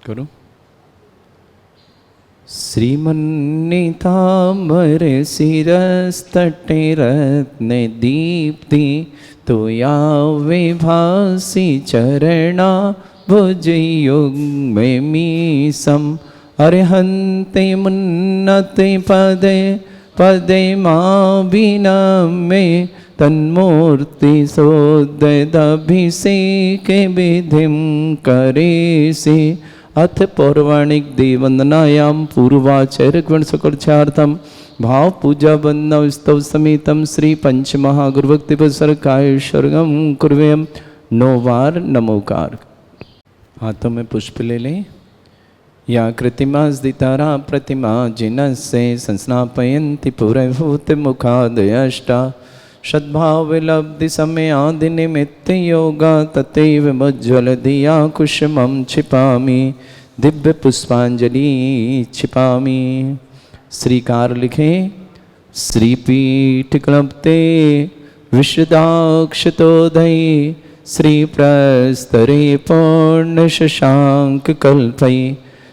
करो। श्रीमन्निताम्बर शिरस्तटे रत्न दीप्ति तुया विभासी चरणा भुजयुग्मे मीसम अर्हन्ते मुन्नते पदे पदे माभिनमे तन्मूर्ति सोदभिषेक विधिं करेसि। अथ पौराणिक देववंदनायां पूर्वाचार्य गण सकलचार्थम भाव पूजा वंदना स्तव समेतम श्री पंचमहागुरुभक्ति पुस्तकाय स्वर्गम कुर्वेयम। 9 बार नमोकार। हाथों में पुष्प ले लें। या कृतिमा दितारा प्रतिमा जिनसे संस्नापयन्ति पुरभूत मुखादयष्टा सद्भावलब्धि समय आदि निमित्त योगा तथैव मज्ज्वल दिया कुसुमं छिपामि दिव्य पुष्पांजलि छिपामि। श्रीकार लिखे श्रीपीठ क्लप्ते विशदाक्षतोदय श्री प्रस्तरे पूर्ण शशांक कल्पै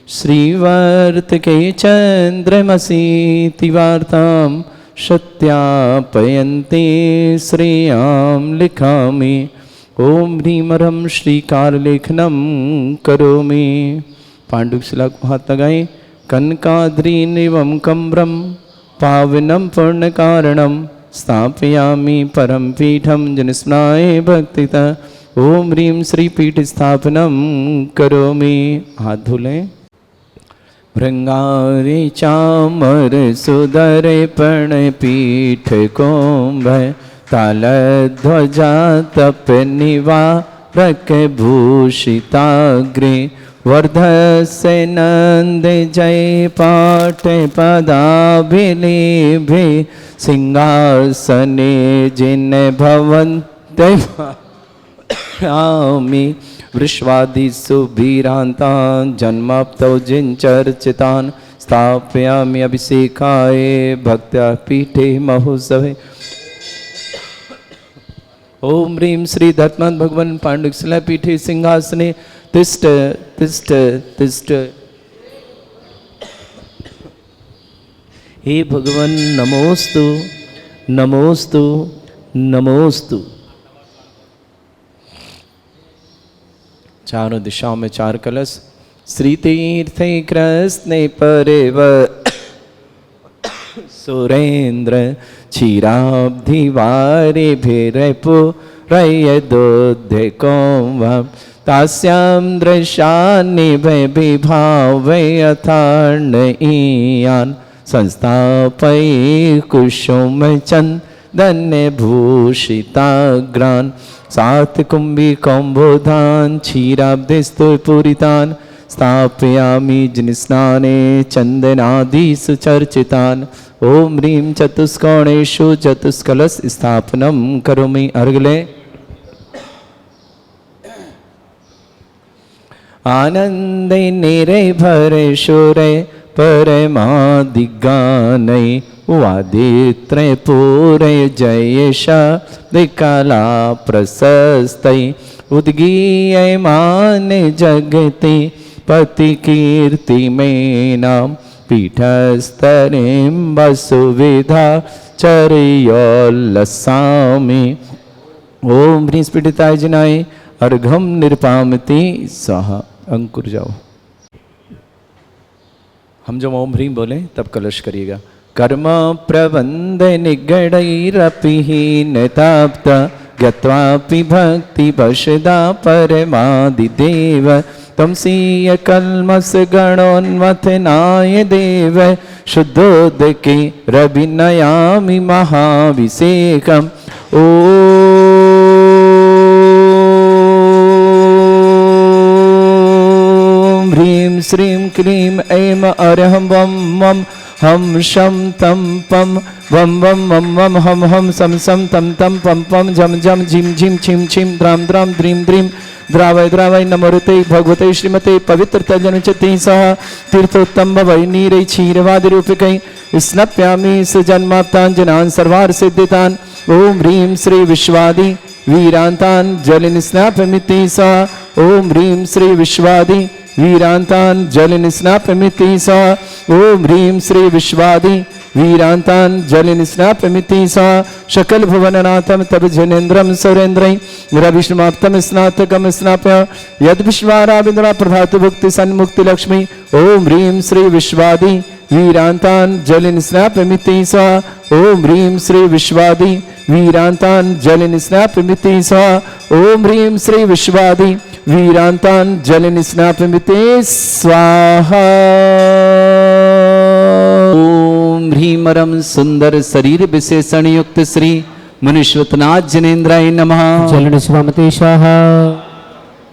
श्रीवर्तके चंद्रमसीति वार्तां सत्यापयन्ते श्रेयां लिखामि। ओम ह्रीमरं श्रीकार लेखनम करोमि। पांडुशिला को हाथ लगाए। कनकाद्रीनिवं कम्रं पावनं पूर्णकारणं स्थापयामि परम पीठं जनस्मराय भक्तितः। ओम ह्रीं श्रीपीठ स्थापनं करोमि। हाथ धुलें। भृंगारे चामर सुदरे पीठ कोम्भ तालध्वजा तप निवारक भूषिताग्रे वर्धस्य नंद जय पाठ पदाभिलेभे सिंहासने जिन भवन्ते आमि वृष्वादिषु वीरान्तान् जन्माप्तौ जिञ्चर्चितान् स्थापयामि अभिषेकाय भक्त्या पीठे महोत्सवे। ओम ह्रीं श्री दत्तनाथ भगवान पांडुशिला पीठे सिंहासने तिष्ठ तिष्ठ तिष्ठ। हे भगवान नमोस्तु नमोस्तु नमोस्तु। चारों दिशाओं में 4 कलश। श्री तीर्थे कृष्णे परेव सुरेंद्र क्षीराब्धिवारे भिरपुरयदोद्धे कौम तास्यां दृशानि विभावै अथार्णईयान् संस्थापय कुसुम चंदन भूषिताग्रान् सात कुंभी कौम्बोधान क्षीराब्धिस्तु पूरितान स्थापयामि जिनस्नाने चंदनादि सुचर्चितान। ओम ह्रीं चतुष्कोणेषु चतुष्कलश स्थापनम करोमि। अर्घले। आनंदे निरे भरे शूरे परमादिगानै वादित्रे पूरे जयेश विकला प्रशस्तै उद्गीयमान जगति पति कीर्ति में नाम पीठस्तरीं वसुविधा चर्योल्लसामि। ओम ह्रीं स्फटिकाय जिनाय अर्घम निर्पामति स्वाहा। अंकुर जाओ। हम जब ओम ह्रीं बोले तब कलश करिएगा। कर्म प्रबंध निगडैरपिहीनताप्त ज्ञत्वापि भक्ति वशदा परमादिदेव तमसीय कल्मस गणोन्मथनाय देव शुद्धोदके रविनयामि महाभिषेकम्। ओम ह्रीं श्रीं क्लीं ऐं अरहं वं वं हम शम तम पम वम वम वम वम हम हम सम सम तम तम पम पम झम झम झिम झिम छिम छिम द्राम द्राम द्रीम द्रीम द्रावय द्रावय नमोरुते भगवते श्रीमते पवित्र तजनचते सह तीर्थोत्तम भवै नीरै क्षीरवादि रूपकै स्नप्यामि सुजन्माप्तान् जनान् सर्वार्थ सिद्धितान्। ओम ह्रीं श्री विश्वादि वीरान्तान् जलनिस्नापमिति सा ॐ ह्रीं श्री विश्वादि वीरान्तान् जलनिस्नापमिति सा ॐ ह्रीं श्री विश्वादि वीरान्तान् जलनिस्नापमिति सा शकल भुवननाथं तब जनेन्द्रं सुरेन्द्रै रविष्माप्तं स्नातकं स्नाप्य यद विश्वाराविन्द्रा प्रभात भुक्ति सन्मुक्ति लक्ष्मी ॐ ह्रीं श्री विश्वादि वीरान्तान् जलनिस्नापमिति सा ॐ ह्रीं श्री विश्वादि वीरान्तान् जलनिस्नापमिति सा ॐ ह्रीं श्री विश्वादि वीरान्तान् जलनिस्नापमिति स्वाहा। ओम ह्रीमरम सुंदर शरीर विशेषण युक्त श्री मुनीश्वतनाथ जनेन्द्राय नमः। जलनिस्वामते स्वाहा।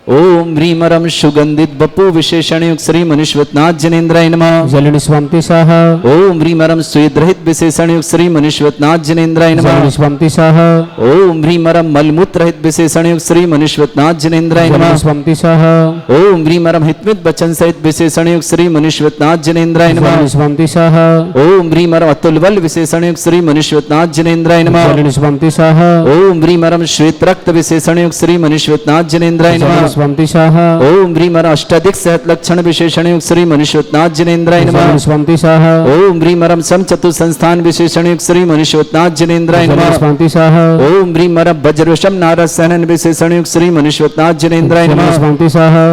ओम ह्रीमरम सुगंधित बपु विशेषण युक्त श्री मुनीश्वतनाथ जनेन्द्राय नमः। जलनिस्वामते स्वाहा। ओम ह्रीमरम स्वेदरहित विशेषण युक्त श्री मुनीश्वतनाथ जनेन्द्राय नमः। जलनिस्वामते स्वाहा। ओम ह्रीमरम मलमूत्र रहित विशेषण युक्त श्री मुनीश्वतनाथ जनेन्द्राय नमः। जलनिस्वामते स्वाहा। ओम ह्रीमरम हितमित वचन सहित विशेषण युक्त श्री मुनीश्वतनाथ जनेन्द्राय नमः। जलनिस्वामते स्वाहा। ओम ह्रीमरम अतुल बल विशेषण युक्त श्री मुनीश्वतनाथ जनेन्द्राय नमः। जलनिस्वामते स्वाहा। ओम ह्रीमरम श्वेत रक्त विशेषण युक्त श्री मुनीश्वतनाथ जनेन्द्राय नमः। जलनिस्वामते स्वाहा। ओम ह्रीमरम अष्टाधिक सहत लक्षण विशेषण युक्त श्री मुनीश्वतनाथ जनेन्द्राय नमः। जलनिस्वामते स्वाहा। ओम ह्रीमरम सम चतु संस्थान विशेषण युक्त श्री मुनीश्वतनाथ जनेन्द्राय नमः। जलनिस्वामते स्वाहा। ओम ह्रीमरम वज्रवशम नारद सहनन विशेषण युक्त श्री मुनीश्वतनाथ जनेन्द्राय नमः। जलनिस्वामते स्वाहा।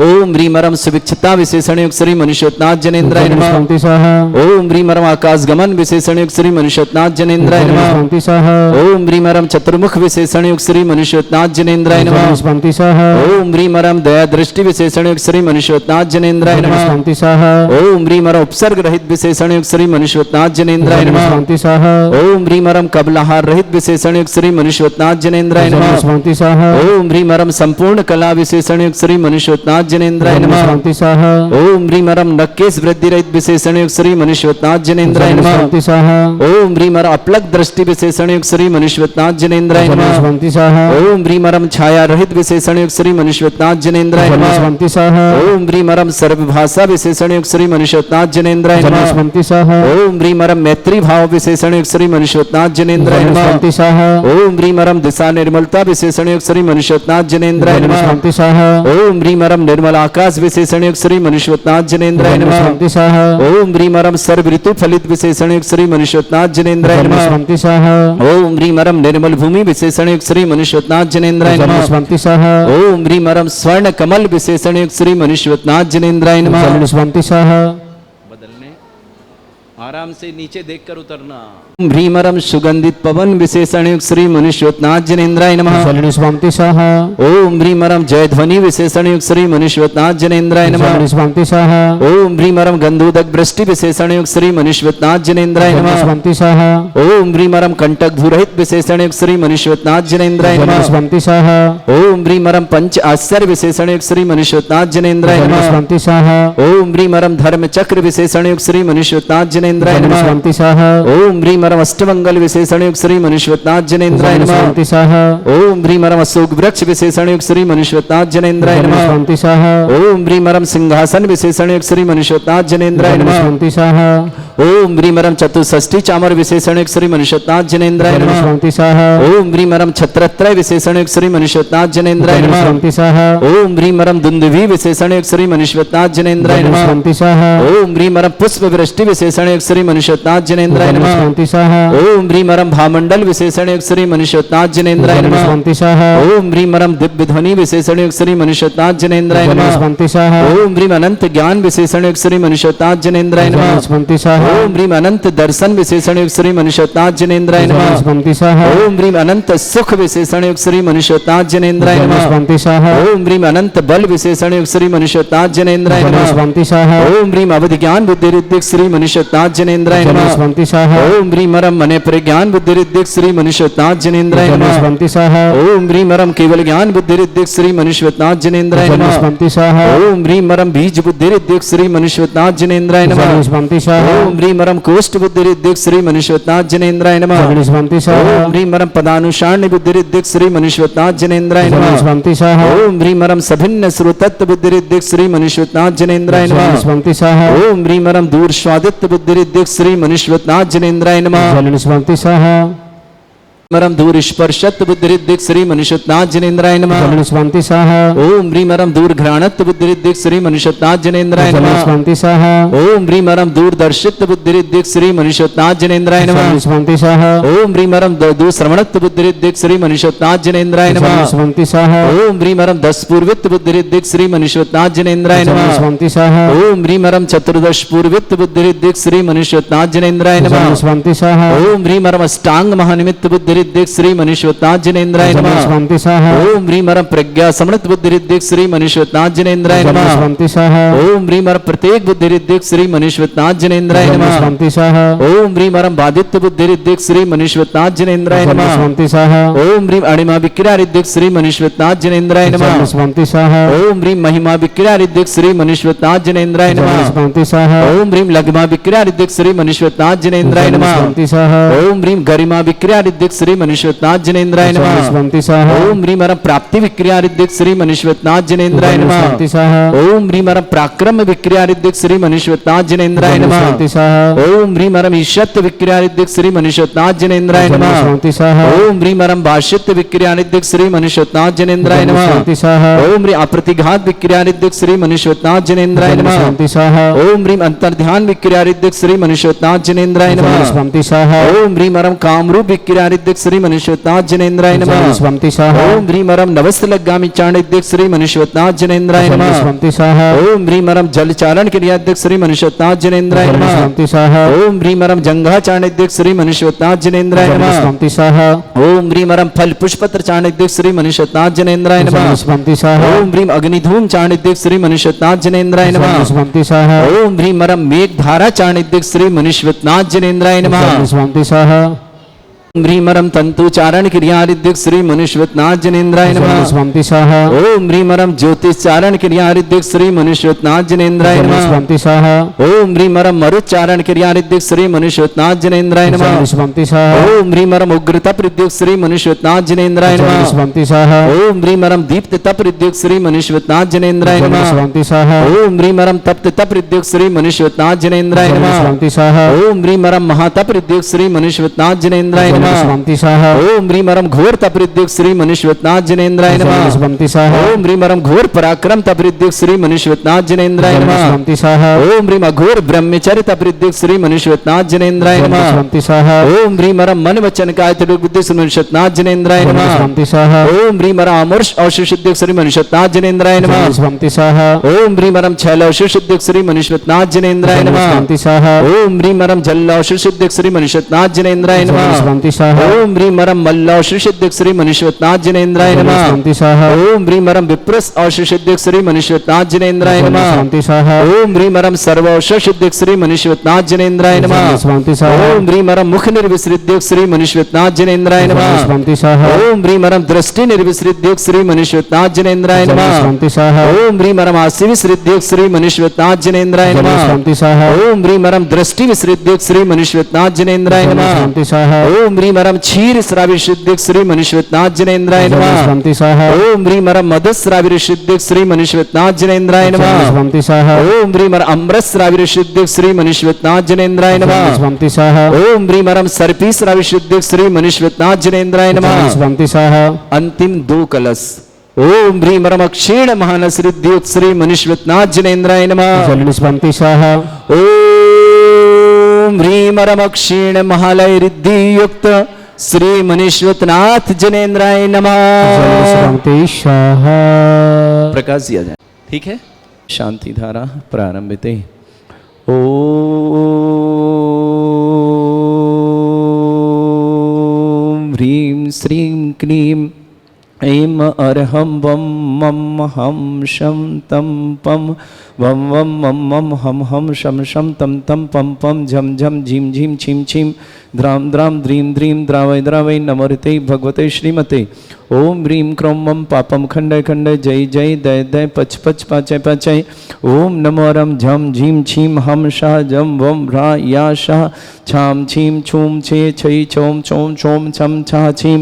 ओम ह्रीमरम सुविक्षता विशेषण युक्त श्री मुनीश्वतनाथ जनेन्द्राय नमः। जलनिस्वामते स्वाहा। ओम ह्रीमरम आकाश गमन विशेषण युक्त श्री मुनीश्वतनाथ जनेन्द्राय नमः। जलनिस्वामते स्वाहा। ओम ह्रीमरम चतुर्मुख विशेषण युक्त श्री मुनीश्वतनाथ जनेन्द्राय नमः। जलनिस्वामते स्वाहा। ओम ह्रीमरम दया दृष्टि विशेषण युक्त श्री मुनीश्वतनाथ जनेन्द्राय नमः। जलनिस्वामते स्वाहा। ओम ह्रीमरम उपसर्ग रहित विशेषण युक्त श्री मुनीश्वतनाथ जनेन्द्राय नमः। जलनिस्वामते स्वाहा। ओम ह्रीमरम कबलाहार रहित विशेषण युक्त श्री मुनीश्वतनाथ जनेन्द्राय नमः। जलनिस्वामते स्वाहा। ओम ह्रीमरम संपूर्ण कला विशेषण युक्त श्री मुनीश्वतनाथ जनेन्द्राय नमः। जलनिस्वामते स्वाहा। ओम ह्रीमरम नक्केश वृद्धि रहित विशेषण युक्त श्री मुनीश्वतनाथ जनेन्द्राय नमः। जलनिस्वामते स्वाहा। ओम ह्रीमरम अपलक दृष्टि विशेषण युक्त श्री मुनीश्वतनाथ जनेन्द्राय नमः। जलनिस्वामते स्वाहा। ओम ह्रीमरम छाया रहित विशेषण युक्त श्री मुनीश्वतनाथ जनेन्द्राय नमः। जलनिस्वामते स्वाहा। ओम ह्रीमरम सर्वभाषा विशेषण युक्त श्री मुनीश्वतनाथ जनेन्द्राय नमः। जलनिस्वामते स्वाहा। ओम ह्रीमरम मैत्री भाव विशेषण युक्त श्री मुनीश्वतनाथ जनेन्द्राय नमः। जलनिस्वामते स्वाहा। ओम ह्रीमरम दिशा निर्मलता विशेषण युक्त श्री मुनीश्वतनाथ जनेन्द्राय नमः। जलनिस्वामते स्वाहा। ओम ह्रीमरम निर्मल आकाश विशेषण युक्त श्री मुनीश्वतनाथ जनेन्द्राय नमः। जलनिस्वामते स्वाहा। ओम ह्रीमरम सर्व ऋतु फलित विशेषण युक्त श्री मुनीश्वतनाथ जनेन्द्राय नमः। जलनिस्वामते स्वाहा। ओम ह्रीमरम निर्मल भूमि विशेषण युक्त श्री मुनीश्वतनाथ जनेन्द्राय नमः। जलनिस्वामते स्वाहा। ओम ह्रीमरम स्वर्ण कमल विशेषण युक्त श्री मुनीश्वतनाथ जनेन्द्राय नमः। जलनिस्वामते स्वाहा। बदलने आराम से नीचे देखकर उतरना। भ्रीमरम सुगंधित पवन विशेषण युक्त श्री मुनीश्वतनाथ जनेन्द्राय नमः। जलनिस्वामते स्वाहा। ओम भ्रीमरम जय ध्वनि विशेषण युक्त श्री मुनीश्वतनाथ जनेन्द्राय नमः। जलनिस्वामते स्वाहा। ओम भ्रीमरम गंधोदक वृष्टि विशेषण युक्त श्री मुनीश्वतनाथ जनेन्द्राय नमः। जलनिस्वामते स्वाहा। ओम भ्रीमरम कंटक धूरहित विशेषण युक्त श्री मुनीश्वतनाथ जनेन्द्राय नमः। जलनिस्वामते स्वाहा। ओम भ्रीमरम पंच आश्चर्य विशेषण युक्त श्री मुनीश्वतनाथ जनेन्द्राय नमः। जलनिस्वामते स्वाहा। ओम भ्रीमरम धर्म चक्र विशेषण युक्त श्री मुनीश्वतनाथ जनेन्द्राय नमः। जलनिस्वामते स्वाहा। ओम भ्रीमरम अष्टमंगल विशेषण युक्त श्री मुनीश्वतनाथ जनेन्द्राय नमः। जलनिस्वामते स्वाहा। ओम भ्रीमरम अशोक वृक्ष विशेषण युक्त श्री मुनीश्वतनाथ जनेन्द्राय नमः। जलनिस्वामते स्वाहा। ओम भ्रीमरम सिंहासन विशेषण युक्त श्री मुनीश्वतनाथ जनेन्द्राय नमः। जलनिस्वामते स्वाहा। ओम भ्रीमरम चतुष्षष्ठी चामर विशेषण युक्त श्री मुनीश्वतनाथ जनेन्द्राय नमः। जलनिस्वामते स्वाहा। ओम भ्रीमरम छत्रत्रय विशेषण युक्त श्री मुनीश्वतनाथ जनेन्द्राय नमः। जलनिस्वामते स्वाहा। ओम भ्रीमरम दुंदुभि विशेषण युक्त श्री मुनीश्वतनाथ जनेन्द्राय नमः। जलनिस्वामते स्वाहा। ओम भ्रीमरम पुष्प वृष्टि विशेषण युक्त श्री मुनीश्वतनाथ जनेन्द्राय नमः। जलनिस्वामते स्वाहा। ओम भ्रीमरम भामंडल विशेषण युक्त श्री मुनीश्वतनाथ जनेन्द्राय नमः। जलनिस्वामते स्वाहा। ओम भ्रीमरम दिव्य ध्वनि विशेषण युक्त श्री मुनीश्वतनाथ जनेन्द्राय नमः। जलनिस्वामते स्वाहा। ओम भ्रीम अनंत ज्ञान विशेषण युक्त श्री मुनीश्वतनाथ जनेन्द्राय नमः। जलनिस्वामते स्वाहा। ओम भ्रीम अनंत दर्शन विशेषण युक्त श्री मुनीश्वतनाथ जनेन्द्राय नमः। जलनिस्वामते स्वाहा। ओम भ्रीम अनंत सुख विशेषण युक्त श्री मुनीश्वतनाथ जनेन्द्राय नमः। जलनिस्वामते स्वाहा। ओम भ्रीम अनंत बल विशेषण युक्त श्री मुनीश्वतनाथ जनेन्द्राय नमः। जलनिस्वामते स्वाहा। ओम भ्रीम अवधि ज्ञान बुद्धि ऋद्धिक श्री मुनीश्वतनाथ जनेन्द्राय नमः। जलनिस्वामते स्वाहा। ओम भ्रीमरम मने परिज्ञान बुद्धि ऋद्धिक श्री मुनीश्वतनाथ जनेन्द्राय नमः। जलनिस्वामते स्वाहा। ओम भ्रीमरम केवल ज्ञान बुद्धि ऋद्धिक श्री मुनीश्वतनाथ जनेन्द्राय नमः। जलनिस्वामते स्वाहा। ओम भ्रीमरम बीज बुद्धि ऋद्धिक श्री मुनीश्वतनाथ जनेन्द्राय नमः। जलनिस्वामते स्वाहा। ओम भ्रीमरम कोष्ठ बुद्धि ऋद्धिक श्री मुनीश्वतनाथ जनेन्द्राय नमः। जलनिस्वामते स्वाहा। ओम भ्रीमरम पदानुषाण्य बुद्धि ऋद्धिक श्री मुनीश्वतनाथ जनेन्द्राय नमः। जलनिस्वामते स्वाहा। ओम भ्रीमरम सभिन्न श्रुतत्व बुद्धि ऋद्धिक श्री मुनीश्वतनाथ जनेन्द्राय नमः। जलनिस्वामते स्वाहा। ओम भ्रीमरम दूर स्वादित्य बुद्धि ऋद्धिक श्री मुनीश्वतनाथ जनेन्द्राय नमः। जलनिस्वामते स्वाहा। मरम दूर स्पर्शत बुद्धिरिद्दिक श्री मनुष्यनाथ जनेन्द्राय नमः। स्वांति स्वाहा ओम ह्रीमरम दूर घ्राणत बुद्धिरिद्दिक श्री मनुष्यनाथ जनेन्द्राय नमः। स्वांति स्वाहा ओम ह्रीमरम दूर दर्शित बुद्धिरिद्दिक श्री मनुष्यनाथ जनेन्द्राय नमः। स्वांति स्वाहा ओम ह्रीमरम दूर श्रवणत बुद्धिरिद्दिक श्री मनुष्यनाथ जनेन्द्राय नमः। स्वांति स्वाहा ओम ह्रीमरम दस पूर्वित बुद्धिरिद्दिक श्री मनुष्यनाथ जनेन्द्राय नमः। स्वांति स्वाहा ओम ह्रीमरम चतुर्दश पूर्वित बुद्धिरिद्दिक श्री मनुष्यनाथ जनेन्द्राय नमः। स्वांति स्वाहा ओम ह्रीमरम अष्टांग महानिमित्त बुद्धिरिद्दिक श्री मनुष्यनाथ जनेन्द्राय नमः। स्वांति स्वाहा ओम ह्रीमरम प्रज्ञा समृत बुद्धिरिद्दिक श्री मनुष्यनाथ जनेन्द्राय नमः। स्वांति स्वाहा ओम ह्रीमरम प्रत्येक बुद्धिरिद्दिक श्री मनुष्यनाथ जनेन्द्राय नमः। स्वांति स्वाहा ओम ह्रीमरम बाधित्य बुद्धिरिद्दिक श्री मनुष्यनाथ जनेन्द्राय नमः। स्वांति स्वाहा ओम ह्रीम अणिमा विक्रियारिद्दिक श्री मनुष्यनाथ जनेन्द्राय नमः। स्वांति स्वाहा ओम ह्रीम महिमा विक्रियारिद्दिक श्री मनुष्यनाथ जनेन्द्राय नमः। स्वांति स्वाहा ओम ह्रीम लघिमा विक्रियारिद्दिक श्री मनुष्यनाथ जनेन्द्राय नमः। स्वांति स्वाहा ओम ह्रीम गरिमा विक्रियारिद्दिक श्री मनुष्यनाथ जनेन्द्राय नमः। स्वांति स्वाहा ओम ह्रीमरम प्राप्ति विक्रियारिद्दिक श्री मनुष्यनाथ जनेन्द्राय नमः। स्वांति स्वाहा ओम ह्रीमरम पराक्रम विक्रियारिद्दिक श्री मनुष्यनाथ जनेन्द्राय नमः। स्वांति स्वाहा ओम ह्रीमरम ईशत विक्रियारिद्दिक श्री मनुष्यनाथ जनेन्द्राय नमः। स्वांति स्वाहा ओम ह्रीमरम भाष्यत विक्रियारिद्दिक श्री मनुष्यनाथ जनेन्द्राय नमः। स्वांति स्वाहा ओम ह्रीम अप्रतिघात विक्रियारिद्दिक श्री मनुष्यनाथ जनेन्द्राय नमः। स्वांति स्वाहा ओम ह्रीम अंतर्ध्यान विक्रियारिद्दिक श्री मनुष्यनाथ जनेन्द्राय नमः। स्वांति स्वाहा ओम ह्रीमरम कामरूप विक्रियारिद्दिक श्री मनुष्यनाथ जनेन्द्राय नमः। स्वांति स्वाहा ओम ह्रीमरम नवस्तलगामी चाणिद्दिक श्री मनुष्यनाथ जनेन्द्राय नमः। स्वांति स्वाहा ओम ह्रीमरम जलचारण क्रियाद्दिक श्री मनुष्यनाथ जनेन्द्राय नमः। स्वांति स्वाहा ओम ह्रीमरम जंघा चाणिद्दिक श्री मनुष्यनाथ जनेन्द्राय नमः। स्वांति स्वाहा ओम ह्रीमरम फल पुष्पत्र चाणिद्दिक श्री मनुष्यनाथ जनेन्द्राय नमः। स्वांति स्वाहा ओम ह्रीम अग्निधूम चाणिद्दिक श्री मनुष्यनाथ जनेन्द्राय नमः। स्वांति स्वाहा ओम ह्रीमरम मेघ धारा चाणिद्दिक श्री मनुष्यनाथ जनेन्द्राय नमः। स्वांति स्वाहा ओम ह्रीमरम तंतुचारण क्रियारिद्दिक श्री मनुष्यनाथ जनेन्द्राय नमः। स्वांति स्वाहा ओम ह्रीमरम ज्योतिषचारण क्रियारिद्दिक श्री मनुष्यनाथ जनेन्द्राय नमः। स्वांति स्वाहा ओम ह्रीमरम मरुच्चारण क्रियारिद्दिक श्री मनुष्यनाथ जनेन्द्राय नमः। स्वांति स्वाहा ओम ह्रीमरम उग्रता प्रद्युक्त श्री मनुष्यनाथ जनेन्द्राय नमः। स्वांति स्वाहा ओम ह्रीमरम दीप्तता प्रद्युक्त श्री मनुष्यनाथ जनेन्द्राय नमः। स्वांति स्वाहा ओम ह्रीमरम तप्तता प्रद्युक्त श्री मनुष्यनाथ जनेन्द्राय नमः। स्वांति स्वाहा ओम ह्रीमरम महाता प्रद्युक्त श्री मनुष्यनाथ जनेन्द्राय नमः। स्वांति स्वाहा ओम ह्रीमरम घोर तप्रद्युक्त श्री मनुष्यनाथ जनेन्द्राय नमः। स्वांति स्वाहा ओम ह्रीमरम घोर पराक्रम तप्रद्युक्त श्री मनुष्यनाथ जनेन्द्राय नमः। स्वांति स्वाहा ओम ह्रीम अघोर ब्रह्मचर्य तप्रद्युक्त श्री मनुष्यनाथ जनेन्द्राय नमः। स्वांति स्वाहा ओम ह्रीमरम मन वचन काय बुद्धि श्री मनुष्यनाथ जनेन्द्राय नमः। स्वांति स्वाहा ओम ह्रीमरम अमर्ष औषुषिद्युक्त श्री मनुष्यनाथ जनेन्द्राय नमः। स्वांति स्वाहा ओम ह्रीमरम छैल औषुषिद्युक्त श्री मनुष्यनाथ जनेन्द्राय नमः। स्वांति स्वाहा ओम ह्रीमरम जल औषुषिद्युक्त श्री मनुष्यनाथ जनेन्द्राय नमः। स्वांति स्वाहा ओम ह्रीमरम मल्ल औषुषिद्युक्त श्री मनुष्यनाथ जनेन्द्राय नमः। स्वांति स्वाहा ओम ह्रीमरम विप्रस औषुषिद्युक्त श्री मनुष्यनाथ जनेन्द्राय नमः। स्वांति स्वाहा ओम ह्रीमरम सर्व औषुषिद्युक्त श्री मनुष्यनाथ जनेन्द्राय नमः। स्वांति स्वाहा ओम ह्रीमरम मुख निर्विसृद्युक्त श्री मनुष्यनाथ जनेन्द्राय नमः। स्वांति स्वाहा ओम ह्रीमरम दृष्टि निर्विसृद्युक्त श्री मनुष्यनाथ जनेन्द्राय नमः। स्वांति स्वाहा ओम ह्रीमरम आसि विसृद्युक्त श्री मनुष्यनाथ जनेन्द्राय नमः। स्वांति स्वाहा ओम ह्रीमरम दृष्टि विसृद्युक्त श्री मनुष्यनाथ जनेन्द्राय नमः। स्वांति स्वाहा ओम ह्रीमरम क्षीर श्राविशुद्धिक श्री मनुष्यनाथ जनेन्द्राय नमः। स्वांति स्वाहा ओम ह्रीमरम मधुश्राविशुद्धिक श्री मनुष्यनाथ जनेन्द्राय नमः। स्वांति स्वाहा ओम ह्रीमरम अमृतश्राविशुद्धिक श्री मनुष्यनाथ जनेन्द्राय नमः। स्वांति स्वाहा ओम ह्रीमरम सर्पीश्राविशुद्धिक श्री मनुष्यनाथ जनेन्द्राय नमः। स्वांति स्वाहा अंतिम दो कलश। ओम ह्रीमरम क्षीण महानसृद्युक्त श्री मनुष्यनाथ जनेन्द्राय नमः। स्वांति स्वाहा ओम ह्रीमरम क्षीण महालय रिद्धि युक्त श्री मनुष्यनाथ जनेन्द्राय नमः। स्वांति स्वाहा प्रकाश दिया जाए, ठीक है। शांति धारा प्रारंभिते। ओम ह्रीं श्रीं क्लीं ऐं अरहं वं मं हम शं तं पं वं वं मं मं हम शं शं तं तं पं पं झं झं झीं झीं छीं छीं द्रां द्रां द्रीं द्रीं द्रावय द्रावय नमोते भगवते श्रीमते। ओम ह्रीं क्रों मं पापं खंडय खंडय जय जय दय दय पच पच पाचय पाचय। ओम नमो रं झं झीं छीं हम शाह जं वं ह्रा या शाह छां छीं छूं छे छै छौं छौं छौं छं छा छीं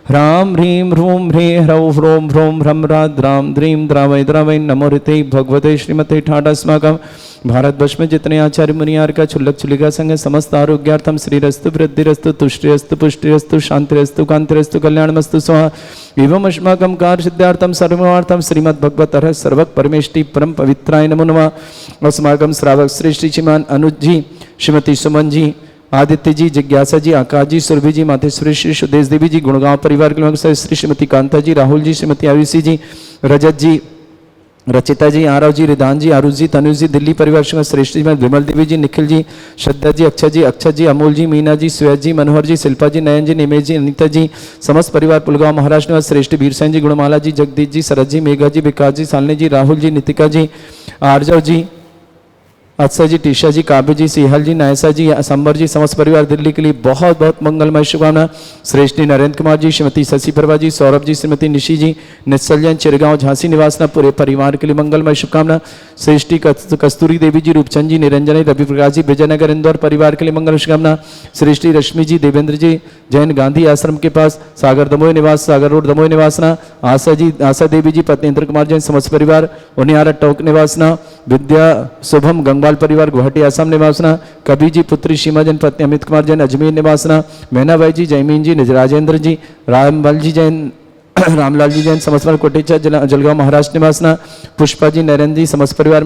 ह्रां ह्रीं ह्रूं ह्रे ह्रौं ह्रों ह्रों ह्रं ह्रा द्रां द्रीं द्रावय द्रावय नमोते भगवते श्रीमते ठाडस्माकं भारतवर्ष में जितने आचार्य मुनियार का छुल्लक छुलिका संग है, समस्त आरोग्यार्थम श्रीरस्तु वृद्धिरस्तु तुष्टिरस्तु पुष्टिरस्तु शांतिरस्तु कांतिरस्तु कल्याणमस्तु स्वाहा एवं अस्माकं कार्य सिद्धार्थम सर्वार्थम श्रीमद् भगवत अर्ह सर्वक परमेष्टि परम पवित्राय नमो नमः। अस्माकं श्रावक श्री श्री श्रीमान अनुज जी, श्रीमती सुमन जी, आदित्य जी, जिज्ञासा जी, आकाश जी, सुरभि जी, मातेश्वरी श्री सुदेश देवी जी, गुणगांव परिवार के लोग श्री श्रीमती कांता जी, राहुल जी, श्रीमती आयुषी जी, रजत जी, रचिता जी, आरव जी, रिदान जी, आरुष जी, तनुज जी, दिल्ली परिवार श्रेष्ठ जी, विमल देवी जी, निखिल जी, श्रद्धा जी, अक्षय जी, अमोल जी, मीना जी, सुयज जी, मनोहर जी, शिल्पा जी, नयन जी, निमेश जी, अनिता जी, समस्त परिवार पुलगांव महाराष्ट्र निवास श्रेष्ठ बीरसेन जी, गुणमाला जी, जगदीश जी, शरद जी, मेघा जी, विकास जी, सालनी जी, राहुल जी, नितिका जी, आर्जव जी, अत्सा जी, टीशा जी, काव्य जी, सिहल जी, नायसा जी, असंबर जी, समस्त परिवार दिल्ली के लिए बहुत बहुत मंगलमय शुभकामना। श्रेष्ठ नरेंद्र कुमार जी, श्रीमती शशि प्रभा जी, सौरभ जी, श्रीमती निशी जी, निश्चल जैन, चिरगांव झांसी निवासना पूरे परिवार के लिए मंगलमय शुभकामना। श्रेष्ठी कस्तूरी देवी जी, रूपचंद जी, निरंजन, रवि प्रकाश जी, विजयनगर इंदौर परिवार के लिए मंगल शुभकामना। श्रेष्ठी रश्मि जी, देवेंद्र जी, जैन गांधी आश्रम के पास सागर दमोह निवास, सागर रोड दमोह निवासना। आशा जी, आशा देवी जी, पत्नी इंद्र कुमार जैन, समस्त परिवार उनियारा टोक निवासना। विद्या शुभम गंगवाल परिवार गुवाहाटी आसाम निवासना। कबीर जी, पुत्री सीमा जैन, पत्नी अमित कुमार जैन, अजमेर निवासना। मैनाबाई जी, जयमीन जी, राजेंद्र जी, रामलाल जी जैन, रामलाल जी जैन, समस्त परिवार कोटेचा जलगांव महाराष्ट्र निवासना। पुष्पा जी, नरेंद्र जी, समस्त परिवार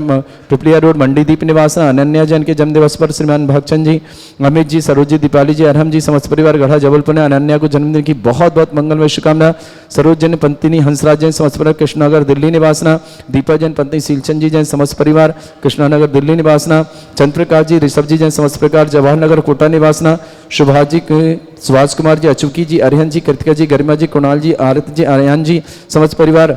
पिपलिया रोड मंडीदीप निवासना। अनन्या जैन के जन्मदिवस पर श्रीमान भगचंद जी, अमित जी, सरोज जी, दीपाली जी, अरहम जी, समस्त परिवार गढ़ा जबलपुर ने अनन्या को जन्मदिन की बहुत बहुत मंगलमय शुभकामना। सरोज जैन पंतिनी, हंसराज जैन, समस्त परिवार कृष्णनगर दिल्ली निवासना। दीपा जैन पत्नी सीलचंद जी जैन, समस्त परिवार कृष्णानगर दिल्ली निवासना। चंद्रप्रकाश जी, ऋषभ जी जैन, समस्त प्रकार जवाहर नगर कोटा निवासना। सुभाष जी, सुभाष कुमार जी, अचुकी जी, अरिहन जी, कृतिका जी, गरिमा जी, कुणाल जी, आरत जी, आर्यन जी, समस्त परिवार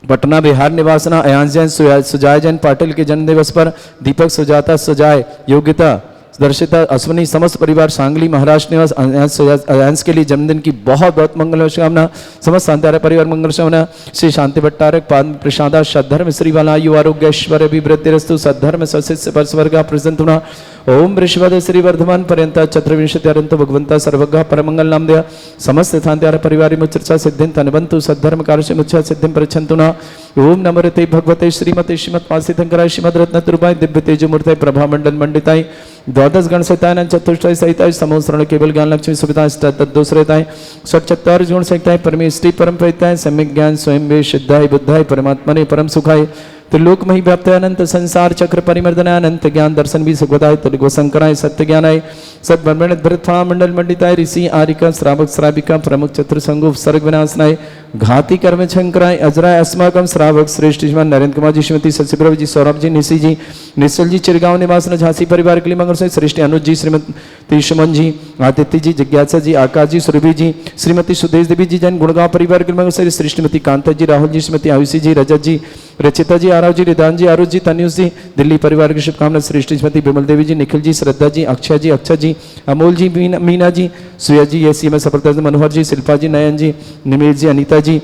पटना बिहार निवासना। अयांश जैन, सुजाय जैन पाटिल के जन्म दिवस पर दीपक, सुजाता, सुजाय, योग्यता, दर्शिता, अश्वनी, समस्त परिवार सांगली महाराष्ट्र निवास अयांश के लिए जन्मदिन की बहुत बहुत मंगल शुभकामना। समस्त शांतिहारा परिवार मंगल शुभकामना। श्री शांति भट्टारक पाद प्रसादा सद्धर्म श्री वालायु आरोग्य ऐश्वर्य अभिवृद्धिरस्तु सद्धर्म सशिष्य परस्वर्गा प्रसन्ना। ओम वृषभद श्री वर्धमान पर्यंता चतुर्विंशति अरंत भगवंता सर्वज्ञ परमंगल नाम दया समस्त शांतिहारा परिवार मुचर्चा सिद्धिं तनवंतु सद्धर्म कार्य मुच्छा सिद्धिं प्रच्छन्तु न। ओम नमोते भगवते श्रीमते श्रीमत्पासितंकराय श्रीमद रत्न तुरुपाय दिव्य तेजमूर्तय प्रभा मंडल मंडिताय द्वादश गण सहिताय चतुष्टय सहिताय समोसरण केवल ज्ञान लक्ष्मी सुविधा तद्दोषरताय षट्चत्वार गुण सहिताय परमेष्टि परम प्रहिताय सम्यक ज्ञान स्वयं वे सिद्धाय बुद्धाय परमात्मने परम सुखाय त्रिलोकमयी व्याप्त अनंत संसार चक्र परिमर्दनाय अनंत ज्ञान दर्शन भी सुखदाय तद्गो शंकराय सत्य ज्ञानाय सद्ब्रह्मण्य भरतफा मंडल मंडिताय ऋषि आरिका श्रावक श्राविका प्रमुख चतुर्संगो सर्ग विनाशनाय घाती कर्म शंकराय अजराय अस्माकम श्रावक श्रेष्ठ श्रीमान नरेंद्र कुमार जी, श्रीमती शशिप्रभ जी, सौरभ जी, निशी जी, निश्चल जी, चिरगांव निवासन झांसी परिवार के लिए मंगल से श्रेष्ठ अनुज जी, श्रीमती सुमन जी, आदित्य जी, जिज्ञासा जी, आकाश जी, सुरभि जी, श्रीमती सुदेश देवी जी जैन, गुणगांव परिवार के लिए मंगल से श्रीमती कांता जी, राहुल जी, श्रीमती आयुषी जी, रजत जी, रचिता जी, आरव जी, रिदान जी, आरुष जी, तन्यूष जी, दिल्ली परिवार की शुभकामना। श्रेष्ठ श्रीमती विमल देवी जी, निखिल जी, श्रद्धा जी, अक्षय जी, अमोल जी, मीना जी, सुया जी, ये सीमा सफलता जी, मनोहर जी, शिल्पा जी, नयन जी, निमेश जी, अनिता जी,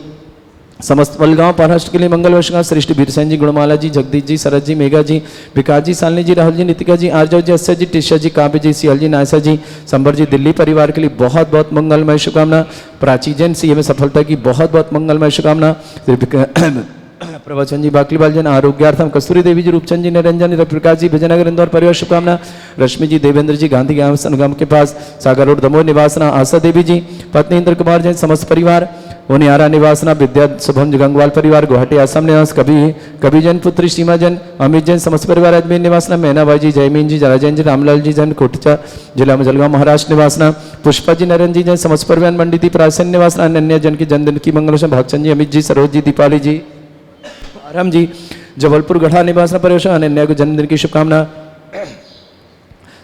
समस्त पलगांव महाराष्ट्र के लिए मंगल वर्षगांठ। श्रेष्ठ बीरसेन जी, गुणमाला जी, जगदीश जी, शरद जी, मेघा जी, विकास जी, सालनी जी, राहुल जी, नितिका जी, आर्जव जी, अक्षय जी, टीशा जी, काव्य जी, सियल जी, नायसा जी, संबर जी, दिल्ली परिवार के लिए बहुत बहुत मंगलमय शुभकामना। प्राची जैन सी में सफलता की बहुत बहुत मंगलमय शुभकामना। प्रवचन जी, बाकलीबाल जन आरोग्यार्थम कस्तूरी देवी जी, रूपचंद जी, निरंजन, रविप्रकाश जी, विजयनगर इंदौर परिवार शुभकामना। रश्मि जी, देवेंद्र जी, गांधी संगम के पास सागर रोड दमोह निवासना। आशा देवी जी, पत्नी इंद्र कुमार जैन, समस्त परिवार उनियारा निवासना। विद्या शुभम गंगवाल परिवार गुवाहाटी आसाम निवास। कभी जैन, पुत्री सीमा जैन, अमित जैन, समस्त परिवार अजमेर निवासना। मैनाबाई जी, जयमीन जी, राजेंद्र जी, रामलाल जी जैन, कोटचा जिला में जलगांव महाराष्ट्र निवासना। पुष्पा जी, नरेंद्र जी जैन, समस्त परिवार मंडीदीप राजस्थान निवासना। अनन्या जन की जन्मदिन की मंगल भागचंद जी, अमित जी, सरोज जी, दीपाली जी, आराम जी, जबलपुर गढ़ा निवासना परिवेशन। अनन्या को जन्मदिन की शुभकामना।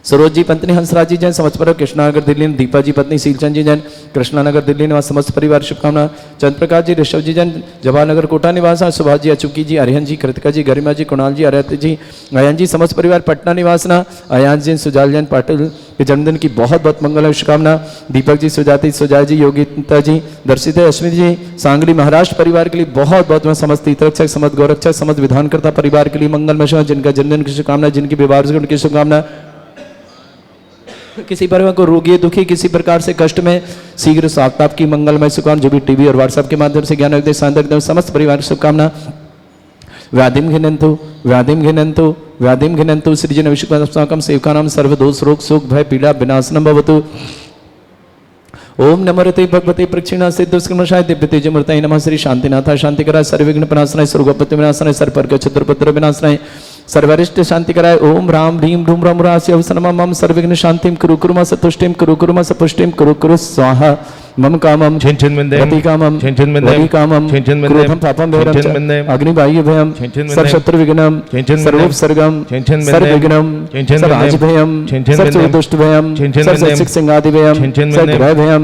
सरोज जी, पत्नी हंसराज जी जैन, समस्त परिवार कृष्णानगर दिल्ली। दीपा जी, पत्नी सीलचंद जी जैन, कृष्णानगर दिल्ली निवास, समस्त परिवार शुभकामना। चंद्रप्रकाश जी, ऋषभ जी जैन, जवाहरनगर कोटा निवास। सुभाष जी, अचुकी जी, अरिहन जी, कृतिका जी, गरिमा जी, कुणाल जी, आरती जी, अयन जी, समस्त परिवार पटना निवासना। अयांश जी, सुजाल जैन पाटिल के जन्मदिन की बहुत बहुत मंगल शुभकामना। दीपक जी, सुजाति, सुजाय जी, योगिता जी, दर्शिता, अश्विनी जी, सांगली महाराष्ट्र परिवार के लिए बहुत बहुत समस्त हितरक्षक, समस्त गौरक्षक, समस्त विधानकर्ता परिवार के लिए मंगलमय जिनका जन्मदिन की शुभकामना, जिनकी विवाह उनकी शुभकामना। किसी परिवार को रोगी दुखी किसी प्रकार से कष्ट में शीघ्र साक्षात की मंगलमय शुभकामना। जो भी टीवी और व्हाट्सएप के माध्यम से ज्ञान उपदेश समस्त परिवार की शुभकामना। व्याधिं घिनन्तु व्याधिं घिनन्तु व्याधिं घिनन्तु सृजन विश्वकर्माकं सेवकानां सर्वदोष रोग शोक भय पीड़ा विनाशनं भवतु। ओम नमरते भगवते प्रक्षिणा सिद्धस्कर्मशाय दिव्य तेजमूर्तये नमः। श्री शांतिनाथाय शांतिकराय सर्वविघ्न प्रणाशनाय सर्वोपत्ति विनाशनाय सर्वपर्ग चतुर्पत्र विनाशनाय सर्वरिष्ट शांतिकराय ओम राम ह्रीं रूम राम रासि अवसरमा मम सर्वविघ्न शांतिं कुरु कुरु मा सतुष्टिं कुरु कुरु मा सपुष्टिं कुरु कुरु स्वाहा। मम कामं रति कामं वली कामं क्रोधं पापं भैरं अग्निबाह्य भयं सर्वशत्रु विघ्नं सर्वोपसर्गं सर्वविघ्नं सर्वराजभयं सर्वदुष्ट भयं सर्वसिक सिंहादि भयं सर्वग्रह भयं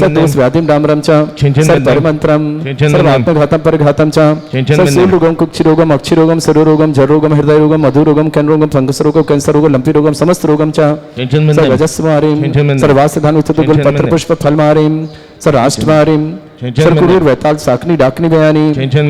सर्वदोष व्याधिं डामरं च सर्वपरमन्त्रं सर्वात्मघातं परघातं च सर्वशूलरोगं कुक्षिरोगं अक्षिरोगं सर्वरोगं जरोगं हृदयरोगं मधुरोगं कैनरोगं फंगसरोगं कैंसरोगं लंपीरोगं समस्तरोगं च सर्वजस्मारीं सर्वासधानुतुगुल पत्रपुष्प फलमारीं सर्वाष्टमारीं सर्वकुरूर वैताल साकनी डाकनी बयानी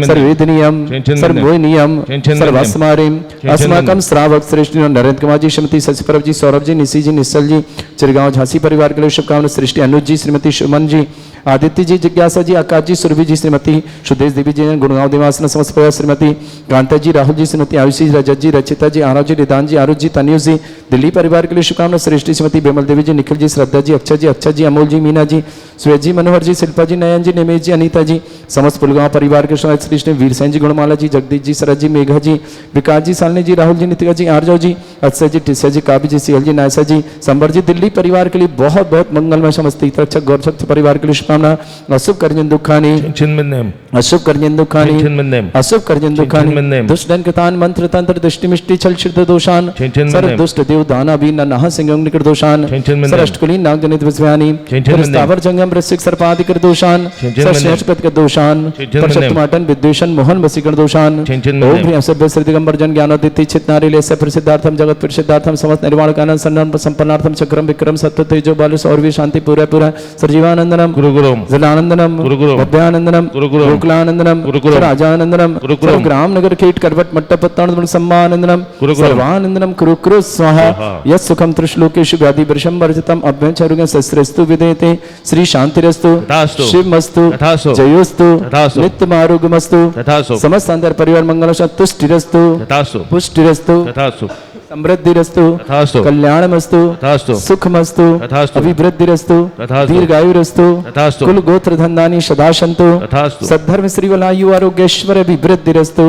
सर्ववेदनीयम सर्वमोहनीयम सर्वास्मारीं अस्माकं श्रावक श्रेष्ठ नरेंद्र कुमार जी श्रीमती शशिप्रभ जी सौरभ जी निशी जी निश्चल जी चिरगांव झांसी परिवार के लिए शुभकामना। सृष्टि अनुज जी श्रीमती सुमन जी आदित्य जी जिज्ञासा जी आकाश जी सुरभि जी श्रीमती सुदेश देवी जी गुणगांव देवासन समस्त परिवार श्रीमती कांता जी राहुल जी श्रीमती आयुषी रजत जी रचिता जी आरव जी रिदान जी आरुष जी तन्यूज जी दिल्ली परिवार के लिए शुभकामना। सृष्टि श्रीमती बेमल देवी जी निखिल जी श्रद्धा जी अक्षय जी अमोल जी मीना जी श्वेत जी मनोहर जी शिल्पा जी नयन जी निमेश जी अनीता जी समस्त पुलगांव परिवार के श्री कृष्ण वीर सैन जी गुणमाला जी जगदीश जी शरद जी मेघा जी विकास जी सालनी जी राहुल जी नितिका जी आरजव जी अक्षय जी टिस्या जी काबी जी सीएल जी नायसा जी संबर जी दिल्ली परिवार के लिए बहुत बहुत मंगलमय समस्त रक्षक गौरक्षक परिवार के लिए शुभकामना। अशुभ कर्जन दुखानी अशुभ कर्जन दुखानी अशुभ कर्जन दुखानी दुष्ट दन कृतान मंत्र तंत्र दृष्टि मिष्टि छल छिद्र दोषान सर्व दुष्ट देव दाना भी नहा सिंह निकट दोषान सरष्टकुली नाग जनित विस्व्यानी स्थावर जंगम वृश्चिक सर्पादि कर दोषान सरस्वत के दोषान परशतमाटन विद्वेषण मोहन वसीकरण दोषान ओम ह्रीं सभ्य श्री दिगंबर जन ज्ञानोदिति चित नारीलेस्य प्रसिद्धार्थम जगत प्रसिद्धार्थम समस्त निर्वाण कानन सन्नाम संपन्नार्थम चक्रम विक्रम सत्य तेजो बाल सौरवी शांति पूरा पूरा सर्जीवानंदनम गुरु गुरु जलानंदनम अभ्यानंदनम गोकुलानंदनम राजानंदनम ग्राम नगर कीट करवट मट्टपत्तानंदनम सम्मानंदनम सर्वानंदनम कुरु कुरु स्वाहा यत् सुखम त्रिश्लोकेषु व्याधि वर्षम वर्जितम अभ्यंचरुगं शस्त्रस्तु विदेते श्री शांतिरस्तु शिवमस्तु जयोस्तु नित्यमारोग्यमस्तु समस्त अंतर परिवार मंगल तुष्टिरस्तु पुष्टिरस्तु समृद्धिरस्तु कल्याणमस्तु सुखमस्तु अभिवृद्धिरस्तु दीर्घायुरस्तु कुल गोत्र धन्दानि सदा सन्तु सद्धर्म श्रीवलायु आरोग्येश्वर अभिवृद्धिरस्तु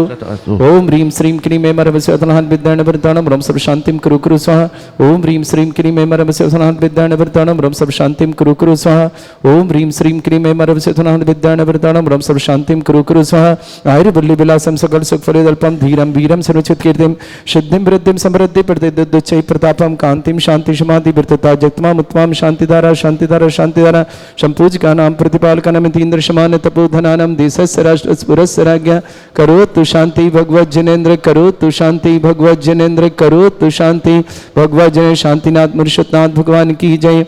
ओम ह्रीं श्रीं क्लीं ऐं मरवस्योतनान् विद्यानवर्तानं ब्रह्म सब शांतिं कुरु कुरु स्वाहा ओम ह्रीं श्रीं क्लीं ऐं मरवस्योतनान् विद्यानवर्तानं ब्रह्म सब शांतिं कुरु कुरु स्वाहा ओम ह्रीं श्रीं क्लीं ऐं मरवस्योतनान् विद्यानवर्तानं ब्रह्म सब शांतिं कुरु कुरु स्वाहा आयुर्बल्ली विलासं सकल सुख फलदल्पं धीरं वीरं सर्वचित कीर्तिं सिद्धिं वृद्धिं समृद्धि प्रतिदुच्चै प्रतापं कांतिं शांति समाधि वृत्तता जगतमाम उत्तमां शांतिधारा शांतिधारा शांतिधारा संपूजकानां प्रतिपालकानां इंद्र समान तपोधनानां देशस्य राष्ट्रस्पुरस्य राज्ञा करोतु शांति भगवत जनेन्द्र करोतु शांति भगवत जनेन्द्र करोतु शांति भगवत जन शांतिनाथ मुर्शदनाथ भगवान की जय।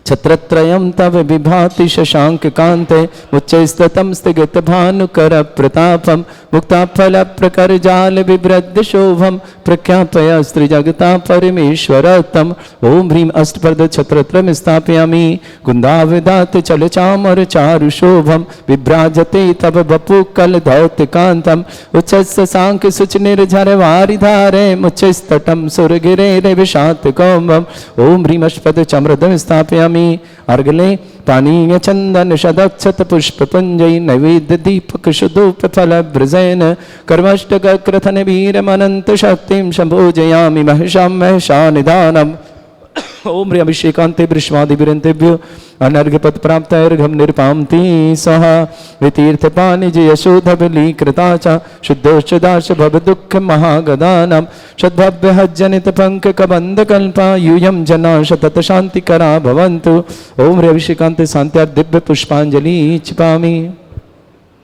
छत्रत्रयं तव विभाति शशांक कांते उच्चैस्ततं स्थिगत भानुकर प्रतापं मुक्ताफल प्रकर जाल विवृद्ध शोभं प्रख्यापय स्त्रिजगता परमेश्वरतम ओम ह्रीं अष्टपद छत्रत्रयं स्थापयामि कुन्दाविदात चल चामर चारु शोभं विभ्राजते तव बपु कल धौत कांतम उच्चस्य सांक सुच निर्झर वारिधारे मुच्चैस्तटं सुरगिरे विशात कौमं ओम ह्रीं अष्टपद चम्रदं स्थापयामि अर्गले पानीय चंदन शदक्षत पुष्प पुंजय नैवेद्य दीपक शुद्धूप फल ब्रजेन कर्मष्टक क्रथन वीरमनंत शक्तिं संभोजयामि महिषां महिषानिदानम् ओम ह्रीं अभिषेकान्ते वृष्मादिभिरन्तेभ्यो अनर्घपद प्राप्तैर्घं निरपान्ति स्वाहा वितीर्थपानिज यशोधबली कृता च शुद्धोश्च दाश भवदुःख महागदानां षद्भव्यहज्जनित पङ्ककबन्धकल्पा यूयं जना शतत शान्तिकरा भवन्तु ओम ह्रीं अभिषेकान्ते शान्त्यार्थ दिव्य पुष्पाञ्जलि क्षिपामि।